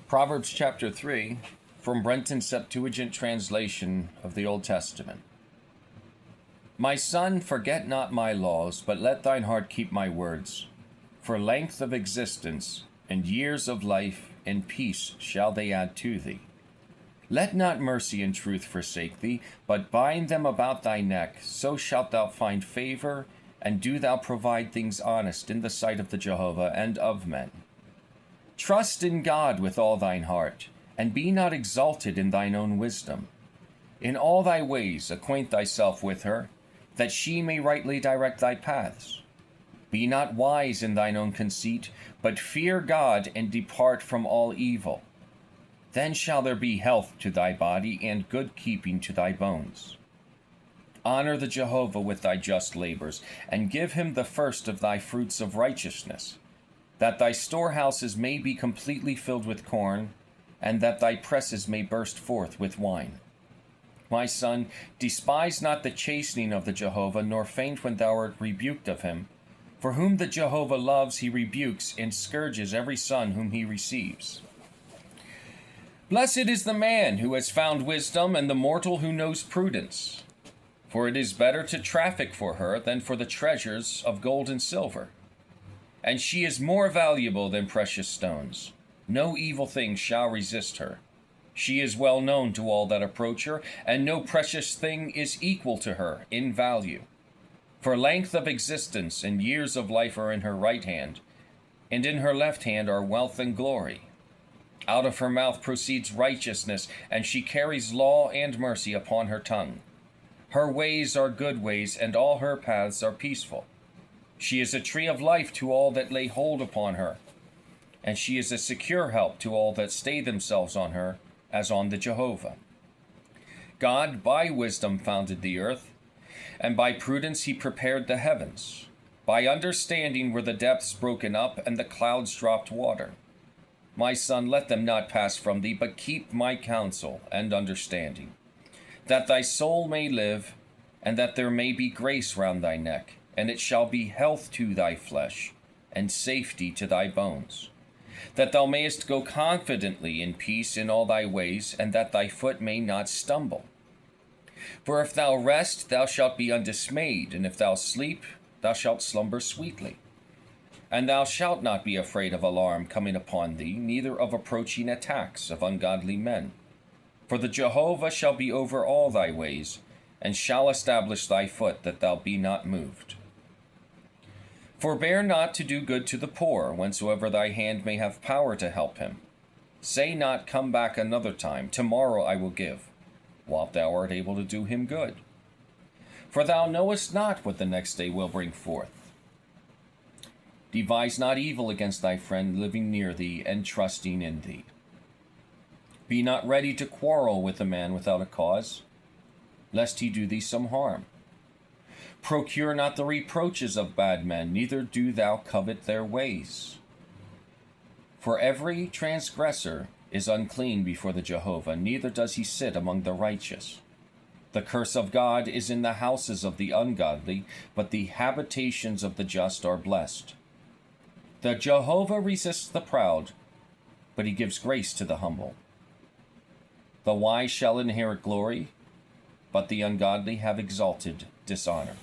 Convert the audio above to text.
Proverbs chapter 3, from Brenton's Septuagint translation of the Old Testament. My son, forget not my laws, but let thine heart keep my words. For length of existence and years of life and peace shall they add to thee. Let not mercy and truth forsake thee, but bind them about thy neck, so shalt thou find favor, and do thou provide things honest in the sight of the Jehovah and of men. Trust in God with all thine heart, and be not exalted in thine own wisdom. In all thy ways acquaint thyself with her, that she may rightly direct thy paths. Be not wise in thine own conceit, but fear God and depart from all evil. Then shall there be health to thy body and good keeping to thy bones. Honor the Jehovah with thy just labors, and give him the first of thy fruits of righteousness, that thy storehouses may be completely filled with corn, and that thy presses may burst forth with wine. My son, despise not the chastening of the Jehovah, nor faint when thou art rebuked of him. For whom the Jehovah loves he rebukes, and scourges every son whom he receives. Blessed is the man who has found wisdom, and the mortal who knows prudence. For it is better to traffic for her than for the treasures of gold and silver. And she is more valuable than precious stones. No evil thing shall resist her. She is well known to all that approach her, and no precious thing is equal to her in value. For length of existence and years of life are in her right hand, and in her left hand are wealth and glory. Out of her mouth proceeds righteousness, and she carries law and mercy upon her tongue. Her ways are good ways, and all her paths are peaceful. She is a tree of life to all that lay hold upon her, and she is a secure help to all that stay themselves on her, as on the Jehovah. God by wisdom founded the earth, and by prudence he prepared the heavens. By understanding were the depths broken up, and the clouds dropped water. My son, let them not pass from thee, but keep my counsel and understanding, that thy soul may live, and that there may be grace round thy neck, and it shall be health to thy flesh, and safety to thy bones, that thou mayest go confidently in peace in all thy ways, and that thy foot may not stumble. For if thou rest, thou shalt be undismayed, and if thou sleep, thou shalt slumber sweetly. And thou shalt not be afraid of alarm coming upon thee, neither of approaching attacks of ungodly men. For the Jehovah shall be over all thy ways, and shall establish thy foot, that thou be not moved. Forbear not to do good to the poor, whensoever thy hand may have power to help him. Say not, come back another time, tomorrow I will give, while thou art able to do him good. For thou knowest not what the next day will bring forth. Devise not evil against thy friend living near thee and trusting in thee. Be not ready to quarrel with a man without a cause, lest he do thee some harm. Procure not the reproaches of bad men, neither do thou covet their ways. For every transgressor is unclean before the Jehovah, neither does he sit among the righteous. The curse of God is in the houses of the ungodly, but the habitations of the just are blessed. The Jehovah resists the proud, but he gives grace to the humble. The wise shall inherit glory, but the ungodly have exalted dishonor.